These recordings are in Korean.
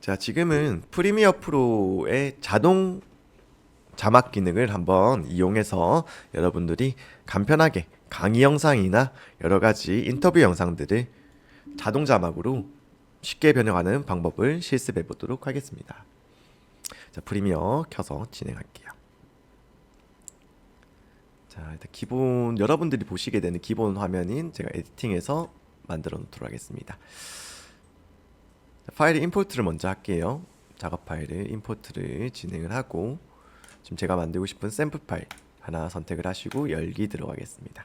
자, 지금은 프리미어 프로의 자동 자막 기능을 한번 이용해서 여러분들이 간편하게 강의 영상이나 여러 가지 인터뷰 영상들을 자동 자막으로 쉽게 변형하는 방법을 실습해 보도록 하겠습니다. 자, 프리미어 켜서 진행할게요. 자, 일단 기본 여러분들이 보시게 되는 기본 화면인 제가 에디팅해서 만들어 놓도록 하겠습니다. 파일의 임포트를 먼저 할게요. 작업 파일을 임포트를 진행을 하고 지금 제가 만들고 싶은 샘플 파일 하나 선택을 하시고 열기 들어가겠습니다.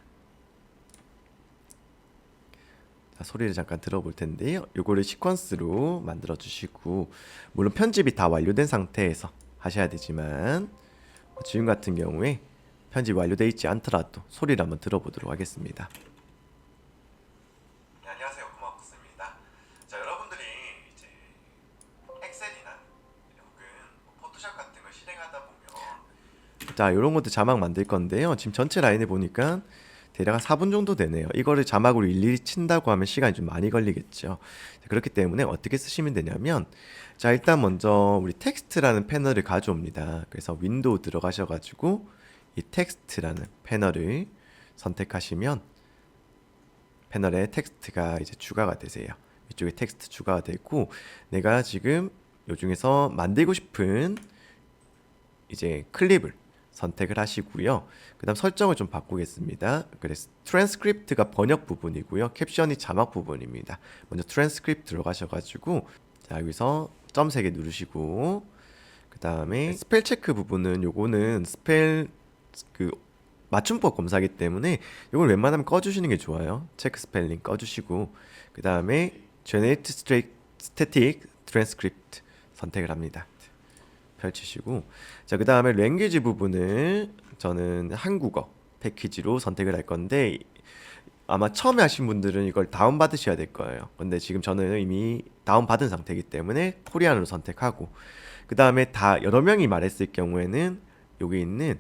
자, 소리를 잠깐 들어볼 텐데요. 요거를 시퀀스로 만들어 주시고, 물론 편집이 다 완료된 상태에서 하셔야 되지만 지금 같은 경우에 편집이 완료되어 있지 않더라도 소리를 한번 들어보도록 하겠습니다. 네, 안녕하세요. 고맙습니다. 자, 여러분들이 이제 엑셀이나 혹은 포토샵 같은 걸 실행하다 보면, 자, 이런 것도 자막 만들 건데요. 지금 전체 라인을 보니까 대략 한 4분 정도 되네요. 이거를 자막으로 일일이 친다고 하면 시간이 좀 많이 걸리겠죠. 그렇기 때문에 어떻게 쓰시면 되냐면, 자, 일단 먼저 우리 텍스트라는 패널을 가져옵니다. 그래서 윈도우 들어가셔가지고 이 텍스트라는 패널을 선택하시면 패널에 텍스트가 이제 추가가 되세요. 이쪽에 텍스트 추가가 되고, 내가 지금 요 중에서 만들고 싶은 이제 클립을 선택을 하시고요. 그 다음 설정을 좀 바꾸겠습니다. 그래서 트랜스크립트가 번역 부분이고요. 캡션이 자막 부분입니다. 먼저 트랜스크립트 들어가셔가지고, 자, 여기서 점 3개 누르시고, 그 다음에 스펠 체크 부분은 요거는 스펠 그 맞춤법 검사기 때문에 이걸 웬만하면 꺼주시는 게 좋아요. 체크 스펠링 꺼주시고, 그 다음에 Generate Static Transcript 선택을 합니다. 펼치시고, 자, 그 다음에 랭귀지 부분을 저는 한국어 패키지로 선택을 할 건데, 아마 처음에 하신 분들은 이걸 다운 받으셔야 될 거예요. 근데 지금 저는 이미 다운 받은 상태이기 때문에 코리안으로 선택하고, 그 다음에 다 여러 명이 말했을 경우에는 여기 있는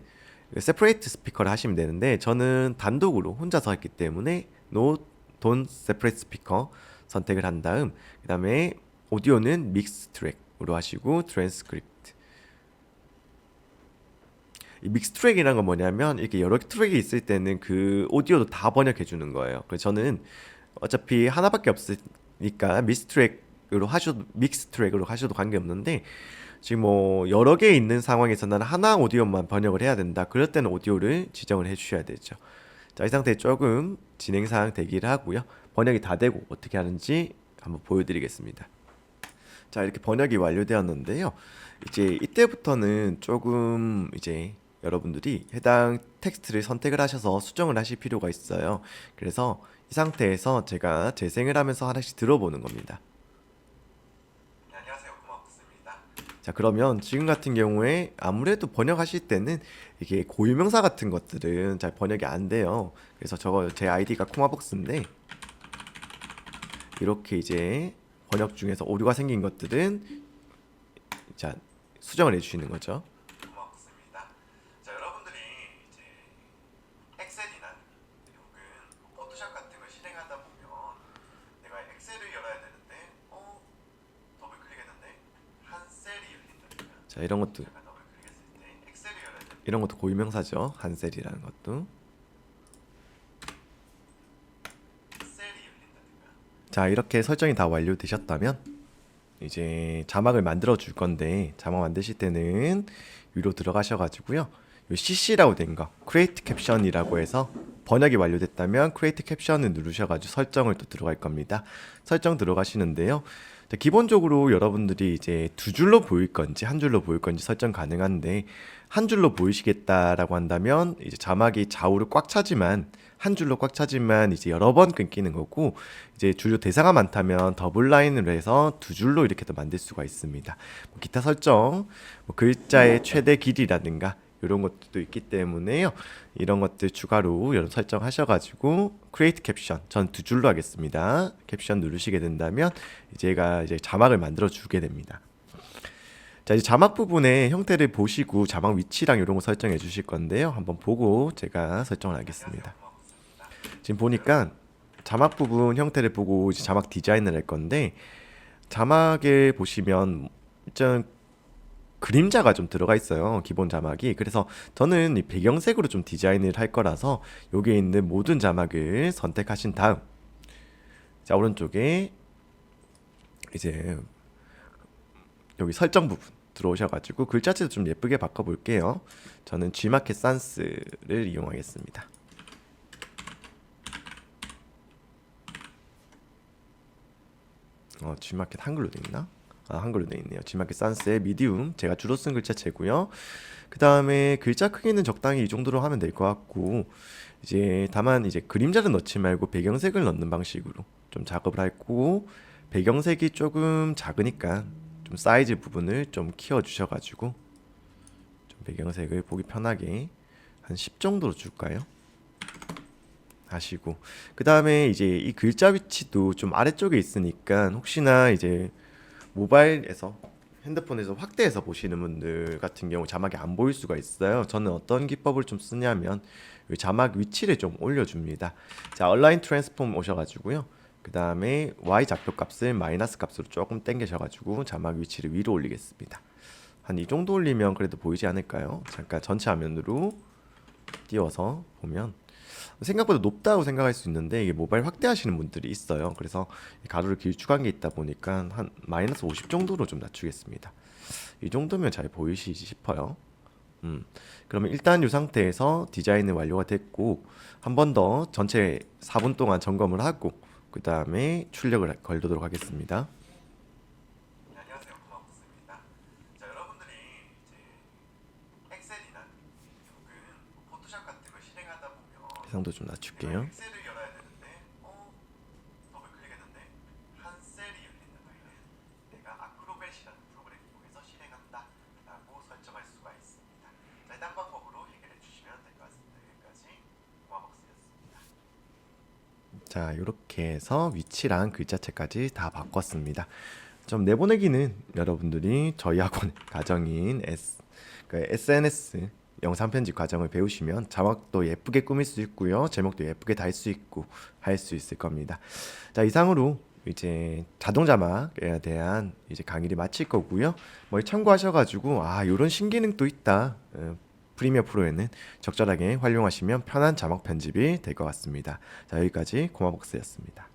세퍼레이트 스피커를 하시면 되는데, 저는 단독으로 혼자서 했기 때문에 No Don't Separate Speaker 선택을 한 다음, 그 다음에 오디오는 믹스 트랙으로 하시고 트랜스크립트. 이 믹스 트랙이란 건 뭐냐면, 이렇게 여러 트랙이 있을 때는 그 오디오도 다 번역해 주는 거예요. 그래서 저는 어차피 하나밖에 없으니까 믹스 트랙으로 하셔도 관계없는데, 지금 뭐 여러 개 있는 상황에서 나는 하나 오디오만 번역을 해야 된다. 그럴 때는 오디오를 지정을 해 주셔야 되죠. 자, 이 상태에 조금 진행사항 대기를 하고요. 번역이 다 되고 어떻게 하는지 한번 보여드리겠습니다. 자, 이렇게 번역이 완료되었는데요. 이제 이때부터는 조금 이제 여러분들이 해당 텍스트를 선택을 하셔서 수정을 하실 필요가 있어요. 그래서 이 상태에서 제가 재생을 하면서 하나씩 들어보는 겁니다. 네, 안녕하세요. 고맙습니다. 자, 그러면 지금 같은 경우에 아무래도 번역하실 때는 이게 고유명사 같은 것들은 잘 번역이 안 돼요. 그래서 제 아이디가 코마복스인데, 이렇게 이제 번역 중에서 오류가 생긴 것들은 자, 수정을 해주시는 거죠. 고맙습니다. 자, 여러분들이 이제 엑셀이나 혹은 포토샵 같은 걸 실행하다 보면, 내가 엑셀을 열어야 되는데 더블 클릭했는데 한 셀이 열린다든가. 자, 이런 것도 더블 클릭했을 때 엑셀을 열어야 돼. 이런 것도 고유명사죠. 한 셀이라는 것도. 자, 이렇게 설정이 다 완료되셨다면 이제 자막을 만들어 줄 건데, 자막 만드실 때는 위로 들어가셔가지고요, 요 CC라고 된 거, Create Caption이라고 해서 번역이 완료됐다면 Create Caption을 누르셔가지고 설정을 또 들어갈 겁니다. 설정 들어가시는데요. 자, 기본적으로 여러분들이 이제 두 줄로 보일 건지 한 줄로 보일 건지 설정 가능한데, 한 줄로 보이시겠다라고 한다면 이제 자막이 좌우로 꽉 차지만, 한 줄로 꽉 차지만 이제 여러 번 끊기는 거고, 이제 줄로 대사가 많다면 더블 라인으로 해서 두 줄로 이렇게도 만들 수가 있습니다. 뭐 기타 설정, 뭐 글자의 최대 길이라든가 이런 것도 있기 때문에요. 이런 것들 추가로 이런 설정하셔가지고 크리에이트 캡션, 전 두 줄로 하겠습니다. 캡션 누르시게 된다면 제가 이제 자막을 만들어 주게 됩니다. 자, 이제 자막 부분의 형태를 보시고 자막 위치랑 이런 거 설정해 주실 건데요. 한번 보고 제가 설정을 하겠습니다. 지금 보니까 자막 부분 형태를 보고 이제 자막 디자인을 할 건데, 자막에 보시면 좀 그림자가 좀 들어가 있어요. 기본 자막이. 그래서 저는 이 배경색으로 좀 디자인을 할 거라서 여기에 있는 모든 자막을 선택하신 다음, 자 오른쪽에 이제 여기 설정 부분 들어오셔가지고 글자체도 좀 예쁘게 바꿔볼게요. 저는 G마켓 산스를 이용하겠습니다. G마켓 한글로 돼 있나? 한글로 돼 있네요. G마켓 산스의 미디움, 제가 주로 쓴 글자체고요. 그 다음에 글자 크기는 적당히 이 정도로 하면 될 것 같고, 이제 다만 이제 그림자를 넣지 말고 배경색을 넣는 방식으로 좀 작업을 할 거고, 배경색이 조금 작으니까 좀 사이즈 부분을 좀 키워 주셔가지고 좀 배경색을 보기 편하게 한 10 정도로 줄까요? 하시고, 그 다음에 이제 이 글자 위치도 좀 아래쪽에 있으니까 혹시나 이제 모바일에서, 핸드폰에서 확대해서 보시는 분들 같은 경우 자막이 안 보일 수가 있어요. 저는 어떤 기법을 좀 쓰냐면 이 자막 위치를 좀 올려줍니다. 자, 얼라인 트랜스폼 오셔가지고요. 그 다음에 Y 좌표 값을 마이너스 값으로 조금 당기셔가지고 자막 위치를 위로 올리겠습니다. 한 이 정도 올리면 그래도 보이지 않을까요? 잠깐 전체 화면으로 띄워서 보면 생각보다 높다고 생각할 수 있는데 이게 모바일 확대하시는 분들이 있어요. 그래서 가로를 길쭉한 게 있다 보니까 한 마이너스 50 정도로 좀 낮추겠습니다. 이 정도면 잘 보이시지 싶어요. 그러면 일단 이 상태에서 디자인은 완료가 됐고, 한 번 더 전체 4분 동안 점검을 하고 그 다음에 출력을 걸도록 하겠습니다. 네, 안녕하세요, 고맙습니다. 자, 여러분들이 이제 엑셀이나 혹은 포토샵 같은 걸 실행하다 보면 해상도 좀 낮출게요. 엑셀을 열어야 되는데 더블 클릭했는데 한 셀이 열리는 파일은 내가 아크로벳이라는 프로그램을 통해서 실행한다 라고 설정할 수가 있습니다. 자, 일단 방법으로 해결해 주시면 될 것 같습니다. 여기까지 고마박스였습니다. 자, 이렇게 해서 위치랑 글자체까지 다 바꿨습니다. 좀 내보내기는 여러분들이 저희 학원 과정인 SNS 영상 편집 과정을 배우시면 자막도 예쁘게 꾸밀 수 있고요, 제목도 예쁘게 달 수 있고 할 수 있을 겁니다. 자, 이상으로 이제 자동 자막에 대한 이제 강의를 마칠 거고요. 뭐 참고하셔가지고 이런 신기능도 있다, 프리미어 프로에는 적절하게 활용하시면 편한 자막 편집이 될 것 같습니다. 자, 여기까지 고마박스였습니다.